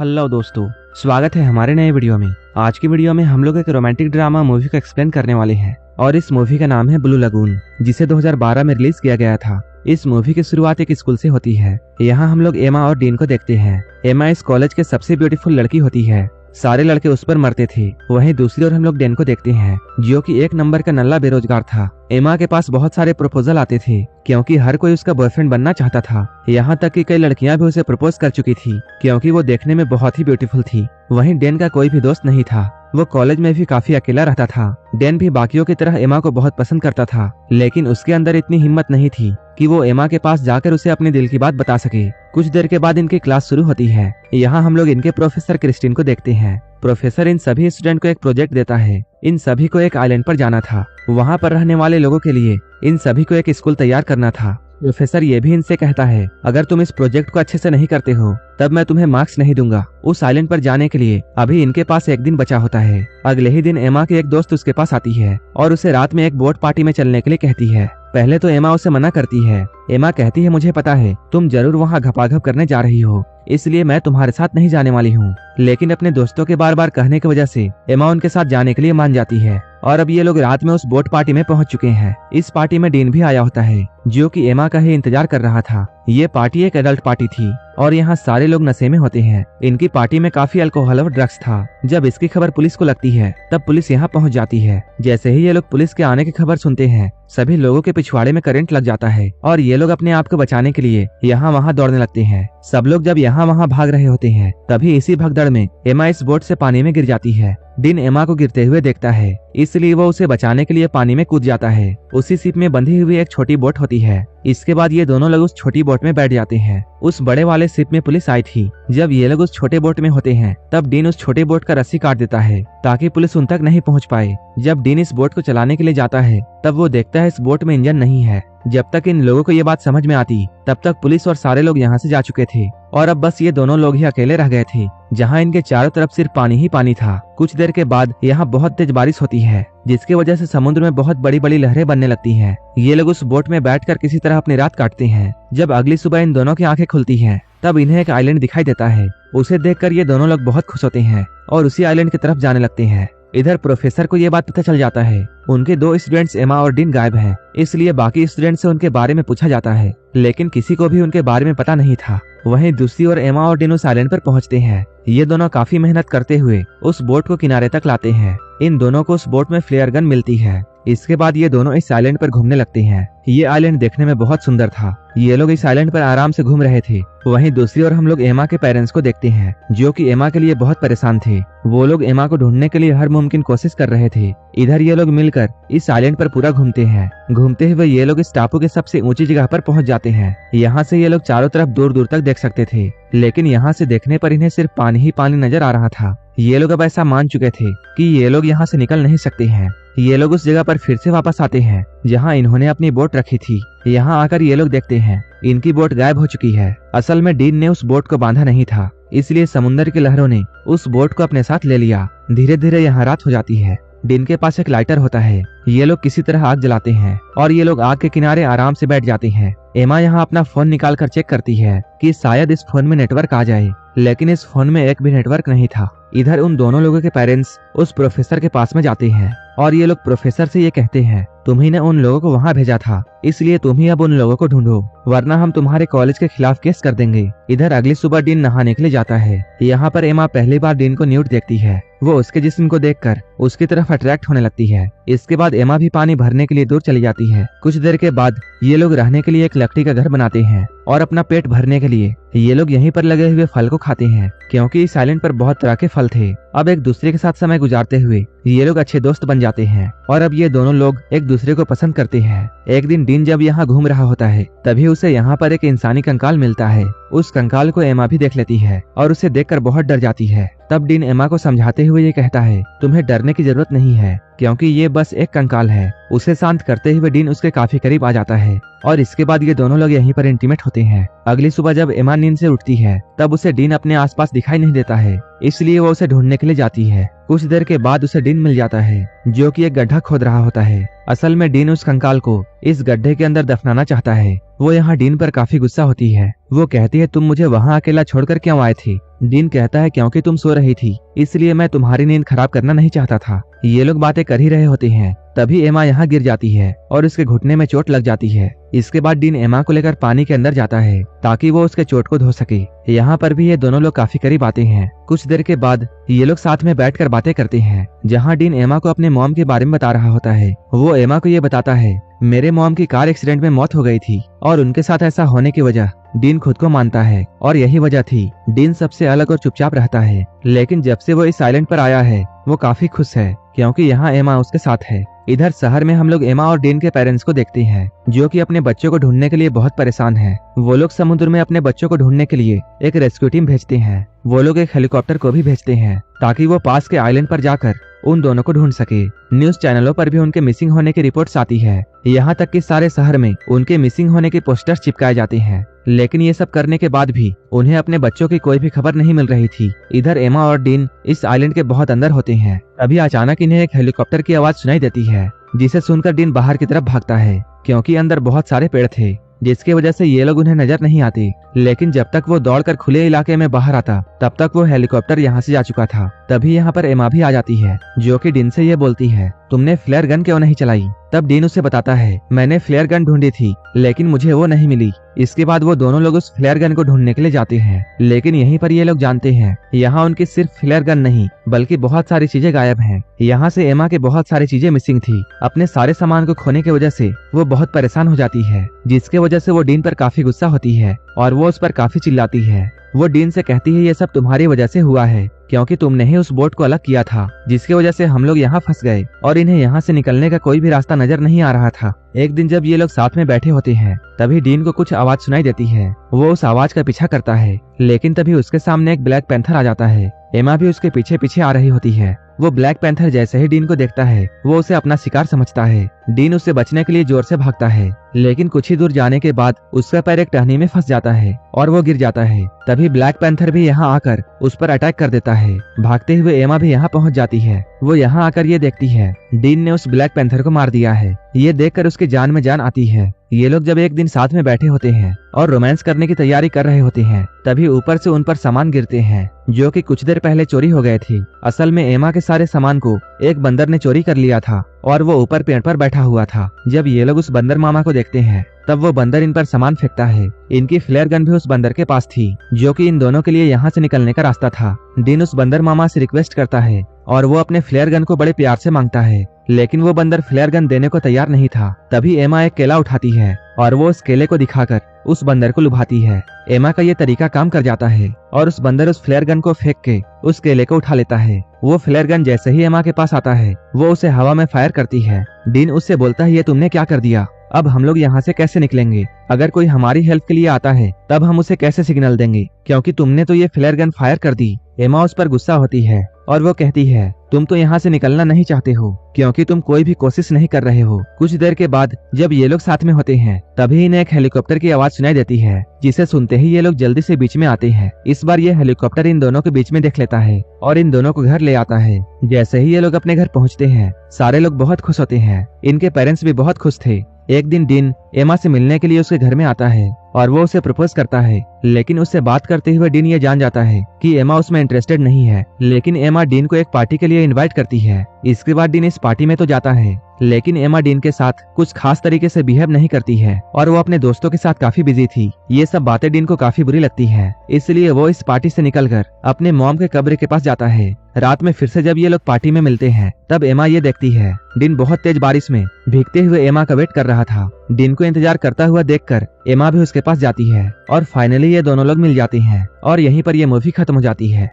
Hello दोस्तों, स्वागत है हमारे नए वीडियो में। आज की वीडियो में हम लोग एक रोमांटिक ड्रामा मूवी को एक्सप्लेन करने वाले हैं और इस मूवी का नाम है ब्लू लगून, जिसे 2012 में रिलीज किया गया था। इस मूवी की शुरुआत एक स्कूल से होती है। यहाँ हम लोग एमा और डीन को देखते हैं। एमा इस कॉलेज के सबसे ब्यूटीफुल लड़की होती है। सारे लड़के उस पर मरते थे। वहीं दूसरी ओर हम लोग डेन को देखते हैं, जो कि एक नंबर का नल्ला बेरोजगार था। एमा के पास बहुत सारे प्रपोजल आते थे, क्योंकि हर कोई उसका बॉयफ्रेंड बनना चाहता था। यहाँ तक कि कई लड़कियां भी उसे प्रपोज कर चुकी थी, क्योंकि वो देखने में बहुत ही ब्यूटीफुल थी। वहीं डेन का कोई भी दोस्त नहीं था। वो कॉलेज में भी काफी अकेला रहता था। डेन भी बाकियों की तरह एमा को बहुत पसंद करता था, लेकिन उसके अंदर इतनी हिम्मत नहीं थी कि वो एमा के पास जाकर उसे अपने दिल की बात बता सके। कुछ देर के बाद इनकी क्लास शुरू होती है। यहाँ हम लोग इनके प्रोफेसर क्रिस्टिन को देखते हैं। प्रोफेसर इन सभी स्टूडेंट को एक प्रोजेक्ट देता है। इन सभी को एक आइलैंड पर जाना था। वहाँ पर रहने वाले लोगों के लिए इन सभी को एक स्कूल तैयार करना था। प्रोफेसर ये भी इनसे कहता है, अगर तुम इस प्रोजेक्ट को अच्छे से नहीं करते हो तब मैं तुम्हें मार्क्स नहीं दूंगा। उस आइलैंड पर जाने के लिए अभी इनके पास एक दिन बचा होता है। अगले ही दिन एमा की एक दोस्त उसके पास आती है और उसे रात में एक बोट पार्टी में चलने के लिए कहती है। पहले तो एमा उसे मना करती है। एमा कहती है, मुझे पता है तुम जरूर वहाँ घपाघप करने जा रही हो, इसलिए मैं तुम्हारे साथ नहीं जाने वाली हूँ। लेकिन अपने दोस्तों के बार बार कहने की वजह से एमा उनके साथ जाने के लिए मान जाती है। और अब ये लोग रात में उस बोट पार्टी में पहुंच चुके हैं। इस पार्टी में डीन भी आया होता है, जो कि एमा का ही इंतजार कर रहा था। ये पार्टी एक एडल्ट पार्टी थी और यहाँ सारे लोग नशे में होते हैं। इनकी पार्टी में काफी अल्कोहल और ड्रग्स था। जब इसकी खबर पुलिस को लगती है तब पुलिस यहाँ पहुँच जाती है। जैसे ही ये लोग पुलिस के आने की खबर सुनते हैं, सभी लोगों के पिछवाड़े में करंट लग जाता है और ये लोग अपने आप को बचाने के लिए यहाँ वहाँ दौड़ने लगते हैं। सब लोग जब यहाँ वहाँ भाग रहे होते हैं, तभी इसी भगदड़ में एमा इस बोट से पानी में गिर जाती है। डीन एमा को गिरते हुए देखता है, इसलिए वो उसे बचाने के लिए पानी में कूद जाता है। उसी शिप में बंधी हुई एक छोटी बोट होती है। इसके बाद ये दोनों लोग उस छोटी बोट में बैठ जाते हैं। उस बड़े वाले शिप में पुलिस आई थी। जब ये लोग उस छोटे बोट में होते हैं, तब डीन उस छोटे बोट का रस्सी काट देता है ताकि पुलिस उन तक नहीं पहुंच पाए। जब डीन इस बोट को चलाने के लिए जाता है, तब वो देखता है इस बोट में इंजन नहीं है। जब तक इन लोगों को ये बात समझ में आती, तब तक पुलिस और सारे लोग यहाँ से जा चुके थे और अब बस ये दोनों लोग ही अकेले रह गए थे, जहाँ इनके चारों तरफ सिर्फ पानी ही पानी था। कुछ देर के बाद यहाँ बहुत तेज बारिश होती है, जिसकी वजह से समुद्र में बहुत बड़ी बड़ी लहरें बनने लगती हैं। ये लोग उस बोट में बैठकर किसी तरह अपनी रात काटते हैं। जब अगली सुबह इन दोनों की आंखें खुलती हैं, तब इन्हें एक आइलैंड दिखाई देता है। उसे देखकर ये दोनों लोग बहुत खुश होते हैं और उसी आइलैंड की तरफ जाने लगते हैं। इधर प्रोफेसर को ये बात पता चल जाता है। उनके दो स्टूडेंट्स एमा और डीन गायब हैं, इसलिए बाकी स्टूडेंट्स से उनके बारे में पूछा जाता है, लेकिन किसी को भी उनके बारे में पता नहीं था। वहीं दूसरी ओर एमा और डीन उस आइलैंड पर पहुंचते हैं। ये दोनों काफी मेहनत करते हुए उस बोट को किनारे तक लाते हैं। इन दोनों को उस बोट में फ्लेयर गन मिलती है। इसके बाद ये दोनों इस आइलैंड पर घूमने लगते हैं। ये आइलैंड देखने में बहुत सुंदर था। ये लोग इस आइलैंड पर आराम से घूम रहे थे। वहीं दूसरी ओर हम लोग एमा के पेरेंट्स को देखते हैं, जो कि एमा के लिए बहुत परेशान थे। वो लोग एमा को ढूंढने के लिए हर मुमकिन कोशिश कर रहे थे। इधर ये लोग मिलकर इस आइलैंड पर पूरा घूमते हैं। घूमते हुए ये लोग इस टापू के सबसे ऊंची जगह पर पहुंच जाते हैं। यहाँ से ये लोग चारों तरफ दूर दूर तक देख सकते थे, लेकिन यहाँ से देखने पर इन्हें सिर्फ पानी ही पानी नजर आ रहा था। ये लोग अब ऐसा मान चुके थे कि ये लोग यहाँ से निकल नहीं सकते हैं। ये लोग उस जगह पर फिर से वापस आते हैं जहाँ इन्होंने अपनी बोट रखी थी। यहाँ आकर ये लोग देखते हैं इनकी बोट गायब हो चुकी है। असल में डीन ने उस बोट को बांधा नहीं था, इसलिए समुद्र की लहरों ने उस बोट को अपने साथ ले लिया। धीरे धीरे यहाँ रात हो जाती है। डीन के पास एक लाइटर होता है। ये लोग किसी तरह आग जलाते हैं और ये लोग आग के किनारे आराम से बैठ जाते हैं। एमा यहाँ अपना फोन निकाल कर चेक करती है कि शायद इस फोन में नेटवर्क आ जाए, लेकिन इस फोन में एक भी नेटवर्क नहीं था। इधर उन दोनों लोगों के पेरेंट्स उस प्रोफेसर के पास में जाते हैं और ये लोग प्रोफेसर से ये कहते हैं, तुम ही ने उन लोगों को वहाँ भेजा था, इसलिए तुम ही अब उन लोगों को ढूंढो, वरना हम तुम्हारे कॉलेज के खिलाफ केस कर देंगे। इधर अगली सुबह डीन नहाने के लिए जाता है। यहाँ पर एमा पहली बार डीन को न्यूड देखती है। वो उसके जिस्म को देखकर उसकी तरफ अट्रैक्ट होने लगती है। इसके बाद एमा भी पानी भरने के लिए दूर चली जाती है। कुछ देर के बाद ये लोग रहने के लिए एक लकड़ी का घर बनाते हैं और अपना पेट भरने के लिए ये लोग यहीं पर लगे हुए फल को खाते हैं, क्योंकि इस आइलैंड पर बहुत तरह के फल थे। अब एक दूसरे के साथ समय गुजारते हुए ये लोग अच्छे दोस्त बन जाते हैं और अब ये दोनों लोग एक दूसरे को पसंद करते हैं। एक दिन डीन जब यहाँ घूम रहा होता है, तभी उसे यहाँ पर एक इंसानी कंकाल मिलता है। उस कंकाल को एमा भी देख लेती है और उसे देखकर बहुत डर जाती है। तब डीन एमा को समझाते हुए ये कहता है, तुम्हें डरने की जरूरत नहीं है, क्योंकि ये बस एक कंकाल है। उसे शांत करते हुए डीन उसके काफी करीब आ जाता है और इसके बाद ये दोनों लोग यहीं पर इंटीमेट होते हैं। अगली सुबह जब एमा नींद से उठती है, तब उसे डीन अपने आसपास दिखाई नहीं देता है, इसलिए वो उसे ढूंढने के लिए जाती है। कुछ देर के बाद उसे डीन मिल जाता है जो कि एक गड्ढा खोद रहा होता है। असल में डीन उस कंकाल को इस गड्ढे के अंदर दफनाना चाहता है। वो यहाँ डीन पर काफी गुस्सा होती है। वो कहती है तुम मुझे वहाँ अकेला छोड़कर क्यों आए थे। डीन कहता है क्योंकि तुम सो रही थी, इसलिए मैं तुम्हारी नींद खराब करना नहीं चाहता था। ये लोग बातें कर ही रहे होते हैं, तभी एमा यहाँ गिर जाती है और उसके घुटने में चोट लग जाती है। इसके बाद डीन एमा को लेकर पानी के अंदर जाता है ताकि वो उसके चोट को धो सके। यहाँ पर भी ये दोनों लोग काफी करीब आते हैं। कुछ देर के बाद ये लोग साथ में बैठकर बातें करते हैं, जहाँ डीन एमा को अपने मॉम के बारे में बता रहा होता है। वो एमा को ये बताता है मेरे मॉम की कार एक्सीडेंट में मौत हो गई थी और उनके साथ ऐसा होने की वजह डीन खुद को मानता है और यही वजह थी। डीन सबसे अलग और चुपचाप रहता है, लेकिन जब से वो इस आइलैंड पर आया है वो काफी खुश है क्योंकि यहाँ एमा उसके साथ है। इधर शहर में हम लोग एमा और डीन के पेरेंट्स को देखते हैं जो कि अपने बच्चों को ढूंढने के लिए बहुत परेशान हैं। वो लोग समुद्र में अपने बच्चों को ढूंढने के लिए एक रेस्क्यू टीम भेजते हैं। वो लोग एक हेलीकॉप्टर को भी भेजते हैं ताकि वो पास के आइलैंड पर जाकर उन दोनों को ढूंढ सके। न्यूज चैनलों पर भी उनके मिसिंग होने की रिपोर्ट्स आती है। यहाँ तक कि सारे शहर में उनके मिसिंग होने के पोस्टर्स चिपकाए जाते हैं, लेकिन ये सब करने के बाद भी उन्हें अपने बच्चों की कोई भी खबर नहीं मिल रही थी। इधर एमा और डीन इस आइलैंड के बहुत अंदर होते हैं। अभी अचानक इन्हें एक हेलीकॉप्टर की आवाज सुनाई देती है, जिसे सुनकर डीन बाहर की तरफ भागता है क्योंकि अंदर बहुत सारे पेड़ थे, जिसकी वजह से ये लोग उन्हें नजर नहीं आते। लेकिन जब तक वो दौड़कर खुले इलाके में बाहर आता तब तक वो हेलीकॉप्टर यहाँ से जा चुका था। तभी यहाँ पर एमा भी आ जाती है जो कि डीन से ये बोलती है तुमने फ्लेयर गन क्यों नहीं चलाई। तब डीन उसे बताता है मैंने फ्लेयर गन ढूंढी थी लेकिन मुझे वो नहीं मिली। इसके बाद वो दोनों लोग उस फ्लेयर गन को ढूंढने के लिए जाते हैं, लेकिन यहीं पर ये लोग जानते हैं यहाँ उनकी सिर्फ फ्लेयर गन नहीं बल्कि बहुत सारी चीजें गायब हैं। यहाँ से एमा के बहुत सारी चीजें मिसिंग थी। अपने सारे सामान को खोने की वजह से वो बहुत परेशान हो जाती है, जिसके वजह से वो डीन पर काफी गुस्सा होती है और वो उस पर काफी चिल्लाती है। वो डीन से कहती है ये सब तुम्हारी वजह से हुआ है क्योंकि तुमने ही उस बोट को अलग किया था, जिसकी वजह से हम लोग यहाँ फंस गए और इन्हें यहाँ से निकलने का कोई भी रास्ता नजर नहीं आ रहा था। एक दिन जब ये लोग साथ में बैठे होते हैं तभी डीन को कुछ आवाज सुनाई देती है। वो उस आवाज का पीछा करता है, लेकिन तभी उसके सामने एक ब्लैक पैंथर आ जाता है। एमा भी उसके पीछे पीछे आ रही होती है। वो ब्लैक पैंथर जैसे ही डीन को देखता है वो उसे अपना शिकार समझता है। डीन उससे बचने के लिए जोर से भागता है, लेकिन कुछ ही दूर जाने के बाद उसका पैर एक टहनी में फंस जाता है और वो गिर जाता है। तभी ब्लैक पैंथर भी यहाँ आकर उस पर अटैक कर देता है। भागते हुए एमा भी यहाँ पहुँच जाती है। वो यहाँ आकर ये देखती है डीन ने उस ब्लैक पैंथर को मार दिया है। ये देखकर उसकी जान में जान आती है। ये लोग जब एक दिन साथ में बैठे होते हैं और रोमांस करने की तैयारी कर रहे होते हैं तभी ऊपर से उन पर सामान गिरते हैं जो कि कुछ देर पहले चोरी हो गए थे। असल में एमा के सारे सामान को एक बंदर ने चोरी कर लिया था और वो ऊपर पेड़ पर बैठा हुआ था। जब ये लोग उस बंदर मामा को देखते हैं तब वो बंदर इन पर सामान फेंकता है। इनकी फ्लेयर गन भी उस बंदर के पास थी जो कि इन दोनों के लिए यहाँ से निकलने का रास्ता था। डीन उस बंदर मामा से रिक्वेस्ट करता है और वो अपने फ्लेयर गन को बड़े प्यार से मांगता है, लेकिन वो बंदर फ्लेयर गन देने को तैयार नहीं था। तभी एमा एक केला उठाती है और वो उस केले को दिखाकर उस बंदर को लुभाती है। एमा का ये तरीका काम कर जाता है और उस बंदर उस फ्लेयर गन को फेंक के उस केले को उठा लेता है। वो फ्लेयर गन जैसे ही एमा के पास आता है वो उसे हवा में फायर करती है। डीन उससे बोलता है ये तुमने क्या कर दिया, अब हम लोग यहाँ से कैसे निकलेंगे। अगर कोई हमारी हेल्प के लिए आता है तब हम उसे कैसे सिग्नल देंगे, क्योंकि तुमने तो ये फ्लेयर गन फायर कर दी। एमा उस पर गुस्सा होती है और वो कहती है तुम तो यहाँ से निकलना नहीं चाहते हो क्योंकि तुम कोई भी कोशिश नहीं कर रहे हो। कुछ देर के बाद जब ये लोग साथ में होते हैं तभी इन्हें एक हेलीकॉप्टर की आवाज सुनाई देती है, जिसे सुनते ही ये लोग जल्दी से बीच में आते हैं। इस बार ये हेलीकॉप्टर इन दोनों के बीच में देख लेता है और इन दोनों को घर ले आता है। जैसे ही ये लोग अपने घर पहुँचते हैं सारे लोग बहुत खुश होते हैं। इनके पेरेंट्स भी बहुत खुश थे। एक दिन डीन एमा से मिलने के लिए उसके घर में आता है और वो उसे प्रपोज करता है, लेकिन उससे बात करते हुए डीन ये जान जाता है कि एमा उसमें इंटरेस्टेड नहीं है। लेकिन एमा डीन को एक पार्टी के लिए इनवाइट करती है। इसके बाद डीन इस पार्टी में तो जाता है, लेकिन एमा डीन के साथ कुछ खास तरीके से बिहेव नहीं करती है और वो अपने दोस्तों के साथ काफी बिजी थी। ये सब बातें डीन को काफी बुरी लगती है, इसलिए वो इस पार्टी से निकलकर अपने मॉम के कब्र के पास जाता है। रात में फिर से जब ये लोग पार्टी में मिलते हैं तब एमा ये देखती है डीन बहुत तेज बारिश में भीगते हुए एमा का वेट कर रहा था। डीन को इंतजार करता हुआ देखकर एमा भी उसके पास जाती है और फाइनली ये दोनों लोग मिल जाती हैं और यहीं पर ये मूवी खत्म हो जाती है।